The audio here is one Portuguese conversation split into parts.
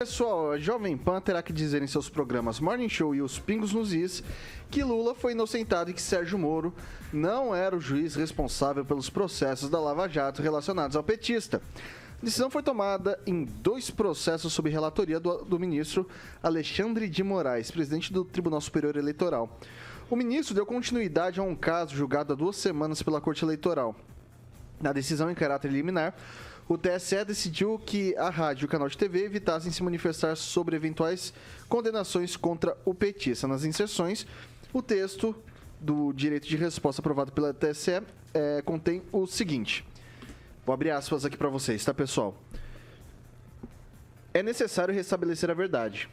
Pessoal, a Jovem Pan terá que dizer em seus programas Morning Show e Os Pingos nos Is que Lula foi inocentado e que Sérgio Moro não era o juiz responsável pelos processos da Lava Jato relacionados ao petista. A decisão foi tomada em 2 processos sob relatoria do ministro Alexandre de Moraes, presidente do Tribunal Superior Eleitoral. O ministro deu continuidade a um caso julgado há 2 semanas pela Corte Eleitoral. Na decisão em caráter liminar, o TSE decidiu que a rádio e o canal de TV evitassem se manifestar sobre eventuais condenações contra o petista. Nas inserções, o texto do direito de resposta aprovado pela TSE contém o seguinte. Vou abrir aspas aqui para vocês, tá, pessoal? É necessário restabelecer a verdade.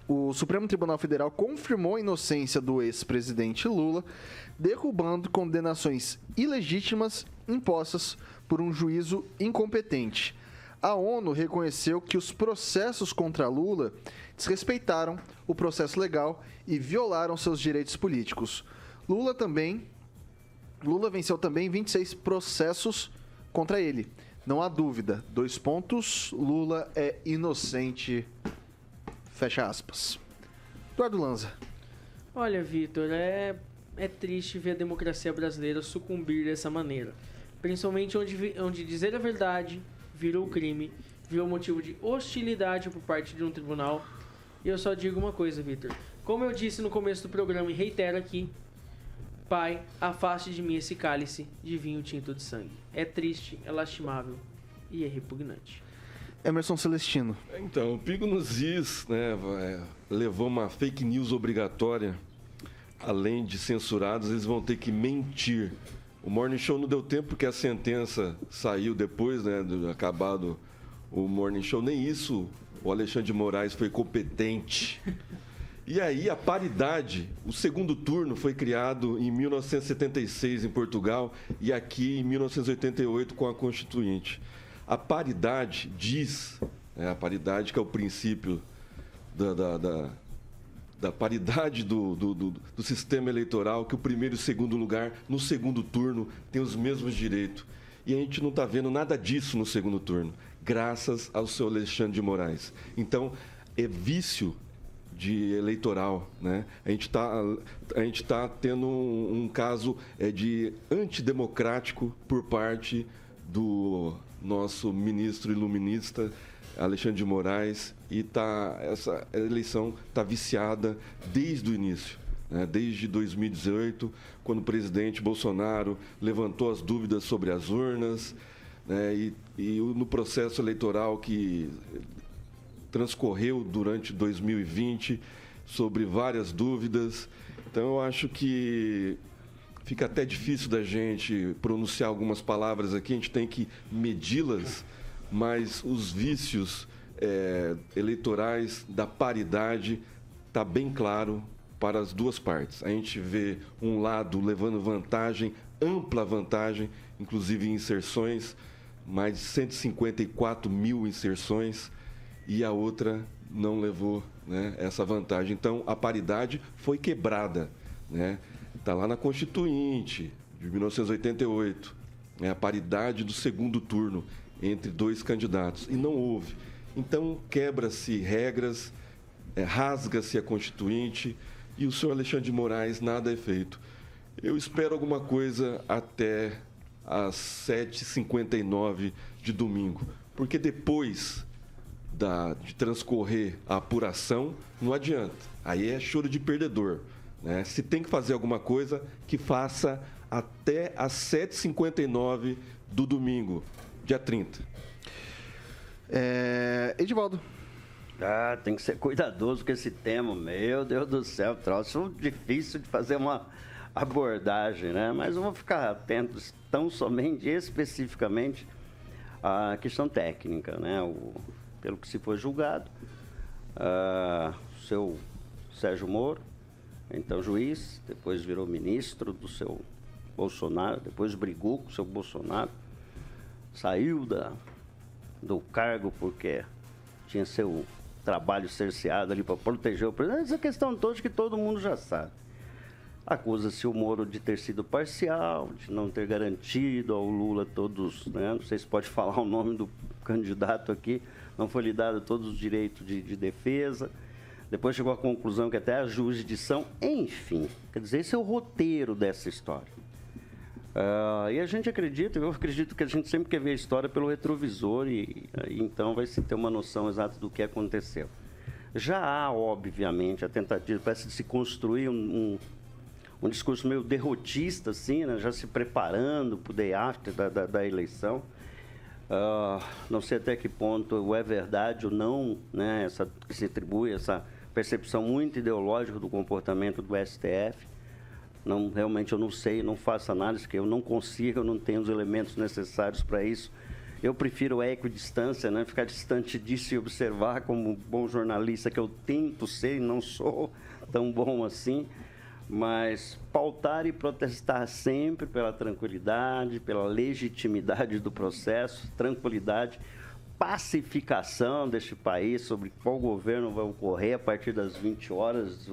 O Supremo Tribunal Federal confirmou a inocência do ex-presidente Lula, derrubando condenações ilegítimas impostas por um juízo incompetente. A ONU reconheceu que os processos contra Lula desrespeitaram o processo legal e violaram seus direitos políticos. Lula venceu também 26 processos contra ele. Não há dúvida. 2 pontos. Lula é inocente. Fecha aspas. Eduardo Lanza. Olha, Vitor, é triste ver a democracia brasileira sucumbir dessa maneira. Principalmente onde dizer a verdade virou crime, virou motivo de hostilidade por parte de um tribunal. E eu só digo uma coisa, Vitor. Como eu disse no começo do programa e reitero aqui, Pai, afaste de mim esse cálice de vinho tinto de sangue. É triste, é lastimável e é repugnante. Emerson Celestino. Então, o Pingo nos Is, né, levou uma fake news obrigatória. Além de censurados, eles vão ter que mentir. O Morning Show não deu tempo porque a sentença saiu depois, né, de acabado o Morning Show. Nem isso o Alexandre de Moraes foi competente. E aí a paridade, o segundo turno foi criado em 1976 em Portugal e aqui em 1988 com a Constituinte. A paridade diz, a paridade que é o princípio da paridade do sistema eleitoral, que o primeiro e o segundo lugar, no segundo turno, tem os mesmos direitos. E a gente não está vendo nada disso no segundo turno, graças ao seu Alexandre de Moraes. Então, é vício de eleitoral, né? A gente tá tendo um caso de antidemocrático por parte do nosso ministro iluminista, Alexandre de Moraes, e essa eleição está viciada desde o início, né? Desde 2018, quando o presidente Bolsonaro levantou as dúvidas sobre as urnas, né? E no processo eleitoral que transcorreu durante 2020, sobre várias dúvidas. Então, eu acho que fica até difícil da gente pronunciar algumas palavras aqui, a gente tem que medi-las, mas os vícios eleitorais da paridade está bem claro para as duas partes. A gente vê um lado levando vantagem, ampla vantagem, inclusive em inserções, mais de 154 mil inserções, e a outra não levou, né, essa vantagem. Então, a paridade foi quebrada, né? Está lá na Constituinte, de 1988, né, a paridade do segundo turno entre 2 candidatos, e não houve. Então, quebra-se regras, rasga-se a Constituinte, e o senhor Alexandre de Moraes nada é feito. Eu espero alguma coisa até às 7h59 de domingo, porque depois de transcorrer a apuração, não adianta. Aí é choro de perdedor, né? Se tem que fazer alguma coisa, que faça até às 7h59 do domingo, dia 30. Edivaldo. Tem que ser cuidadoso com esse tema. Meu Deus do céu, troço difícil de fazer uma abordagem, né? Mas eu vou ficar atento tão somente, especificamente, à questão técnica, né? Pelo que se foi julgado, o seu Sérgio Moro, então juiz, depois virou ministro do seu Bolsonaro, depois brigou com o seu Bolsonaro, saiu do cargo porque tinha seu trabalho cerceado ali para proteger o presidente. Essa questão toda que todo mundo já sabe. Acusa-se o Moro de ter sido parcial, de não ter garantido ao Lula todos, né? Não sei se pode falar o nome do candidato aqui, não foi lhe dado todos os direitos de defesa. Depois chegou à conclusão que até a jurisdição, enfim, quer dizer, esse é o roteiro dessa história. E a gente acredita, eu acredito que a gente sempre quer ver a história pelo retrovisor e então vai se ter uma noção exata do que aconteceu. Já há, obviamente, a tentativa, parece de se construir um discurso meio derrotista, assim, né? Já se preparando para o day after da eleição. Não sei até que ponto é verdade ou não, né? Que se atribui essa percepção muito ideológica do comportamento do STF. Não, realmente eu não sei, não faço análise, que eu não consigo, eu não tenho os elementos necessários para isso. Eu prefiro a equidistância, né? Ficar distante disso e observar como bom jornalista que eu tento ser e não sou tão bom assim. Mas pautar e protestar sempre pela tranquilidade, pela legitimidade do processo, tranquilidade, pacificação deste país, sobre qual governo vai ocorrer a partir das 20 horas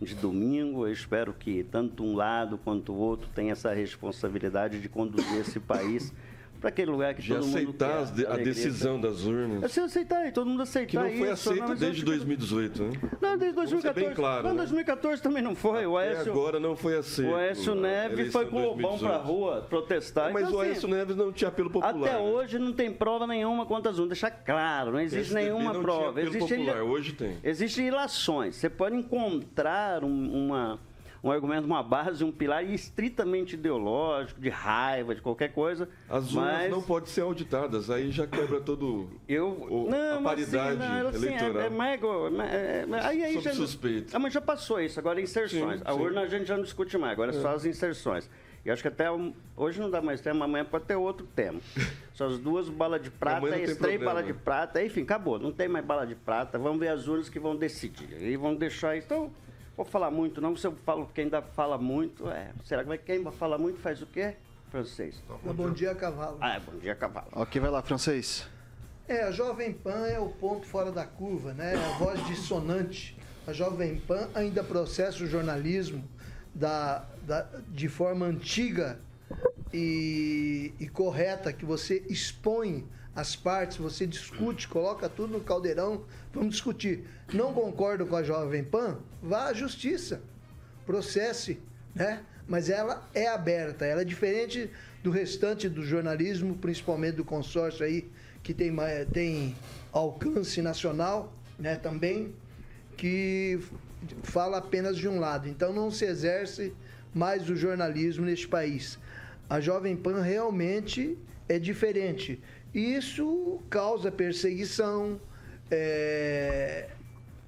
de domingo. Eu espero que tanto um lado quanto o outro tenha essa responsabilidade de conduzir esse país para aquele lugar que todo mundo quer. Aceitar a decisão das urnas. Se aceitar, e todo mundo aceitar. Que não foi isso, aceito desde 2018, né? Não, desde 2014. Bem claro, não, né? 2014 também não foi. O Aécio, agora não foi aceito. O Aécio Neves foi com o Lobão para a rua protestar. Mas então, o Aécio Neves não tinha apelo popular. Até hoje não tem prova nenhuma contra as urnas. Deixar claro, não existe nenhuma não prova. Tinha apelo popular. Hoje tem. Existem ilações. Você pode encontrar um argumento, uma base, um pilar estritamente ideológico, de raiva, de qualquer coisa. As urnas não podem ser auditadas, aí já quebra todo a paridade eleitoral. Aí sob suspeita. Mas já passou isso, agora inserções. A urna a gente já não discute mais, agora é só as inserções. E acho que até hoje não dá mais tempo, amanhã pode ter outro tema. Só as 2 balas de prata, as 3 balas de prata, enfim, acabou, não tem mais bala de prata. Vamos ver as urnas que vão decidir. E vão deixar isso. Então, vou falar muito, não. Se eu falo que ainda fala muito, será que quem fala muito faz o quê, Francês? Bom dia, Cavalo. Bom dia, Cavalo. Ok, vai lá, Francês. A Jovem Pan é o ponto fora da curva, né? A voz dissonante. A Jovem Pan ainda processa o jornalismo de forma antiga e correta, que você expõe as partes, você discute, coloca tudo no caldeirão, vamos discutir. Não concordo com a Jovem Pan? Vá à justiça, processe, né? Mas ela é aberta, ela é diferente do restante do jornalismo, principalmente do consórcio aí, que tem alcance nacional, né, também, que fala apenas de um lado. Então não se exerce mais o jornalismo neste país. A Jovem Pan realmente é diferente. Isso causa perseguição,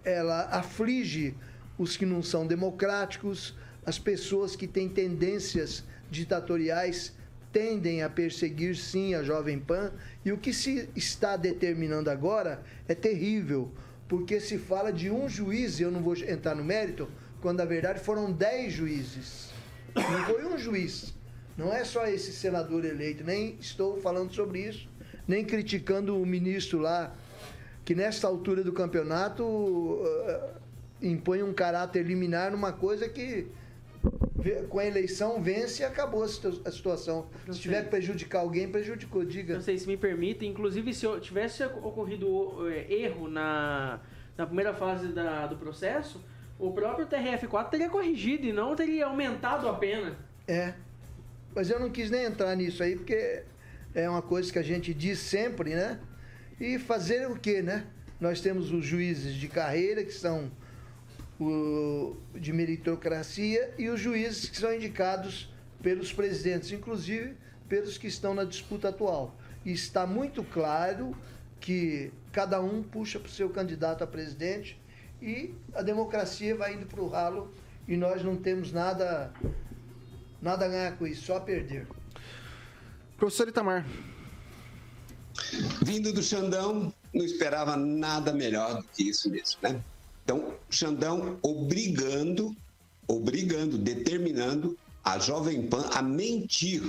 ela aflige os que não são democráticos, as pessoas que têm tendências ditatoriais tendem a perseguir, sim, a Jovem Pan. E o que se está determinando agora é terrível, porque se fala de um juiz, e eu não vou entrar no mérito, quando na verdade foram 10 juízes. Não foi um juiz. Não é só esse senador eleito, nem estou falando sobre isso, nem criticando o ministro lá, que nesta altura do campeonato impõe um caráter liminar numa coisa que com a eleição vence e acabou a situação. Se tiver que prejudicar alguém, prejudicou, diga. Não sei se me permite, inclusive se tivesse ocorrido erro na primeira fase do processo, o próprio TRF4 teria corrigido e não teria aumentado a pena. Mas eu não quis nem entrar nisso aí, porque é uma coisa que a gente diz sempre, né? E fazer o quê, né? Nós temos os juízes de carreira, que são de meritocracia, e os juízes que são indicados pelos presidentes, inclusive pelos que estão na disputa atual. E está muito claro que cada um puxa para o seu candidato a presidente e a democracia vai indo para o ralo e nós não temos nada a ganhar com isso, só a perder. Professor Itamar. Vindo do Xandão, não esperava nada melhor do que isso mesmo, né? Então, Xandão determinando a Jovem Pan a mentir,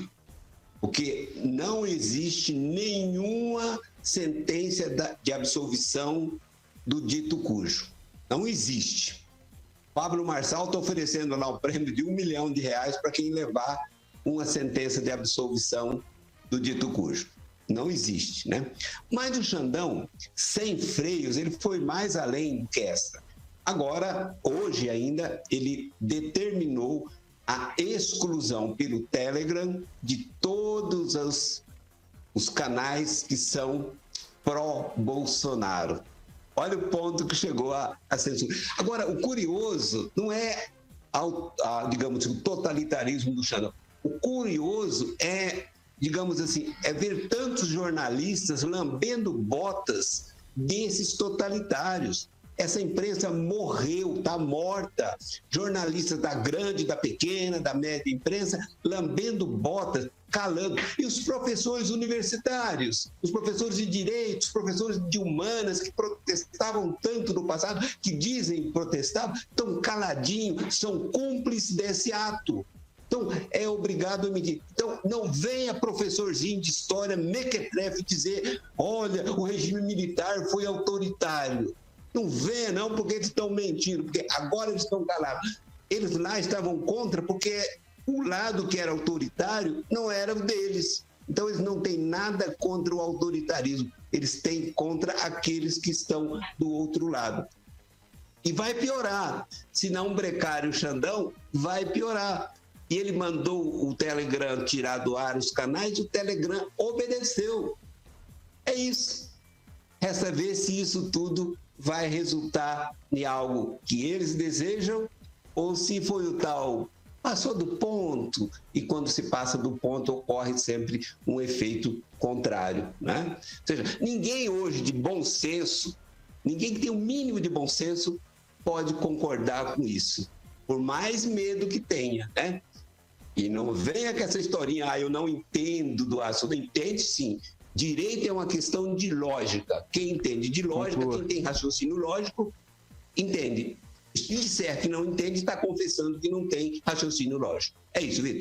porque não existe nenhuma sentença de absolvição do dito cujo. Não existe. Pablo Marçal está oferecendo lá o prêmio de R$1 milhão para quem levar uma sentença de absolvição do dito cujo. Não existe, né? Mas o Xandão, sem freios, ele foi mais além do que essa. Agora, hoje ainda, ele determinou a exclusão pelo Telegram de todos os canais que são pró-Bolsonaro. Olha o ponto que chegou a censura. Agora, o curioso não é, digamos, o totalitarismo do Xandão. O curioso é, digamos assim, é ver tantos jornalistas lambendo botas desses totalitários. Essa imprensa morreu, está morta. Jornalistas da grande, da pequena, da média imprensa, lambendo botas, calando. E os professores universitários, os professores de direito, os professores de humanas que protestavam tanto no passado, que dizem que protestavam, estão caladinhos, são cúmplices desse ato. Então, é obrigado a emitir. Então, não venha professorzinho de história mequetrefe dizer, olha, o regime militar foi autoritário. Não venha, não, porque eles estão mentindo, porque agora eles estão calados. Eles lá estavam contra porque o lado que era autoritário não era o deles. Então, eles não têm nada contra o autoritarismo. Eles têm contra aqueles que estão do outro lado. E vai piorar. Se não brecar o Xandão, vai piorar. E ele mandou o Telegram tirar do ar os canais e o Telegram obedeceu. É isso. Resta ver se isso tudo vai resultar em algo que eles desejam ou se foi o tal passou do ponto, e quando se passa do ponto ocorre sempre um efeito contrário, né? Ou seja, ninguém hoje de bom senso, ninguém que tem o mínimo de bom senso pode concordar com isso, por mais medo que tenha, né? E não venha com essa historinha, eu não entendo do assunto. Entende sim. Direito é uma questão de lógica. Quem entende de lógica, quem tem raciocínio lógico, entende. Se disser que não entende, está confessando que não tem raciocínio lógico. É isso, Vitor.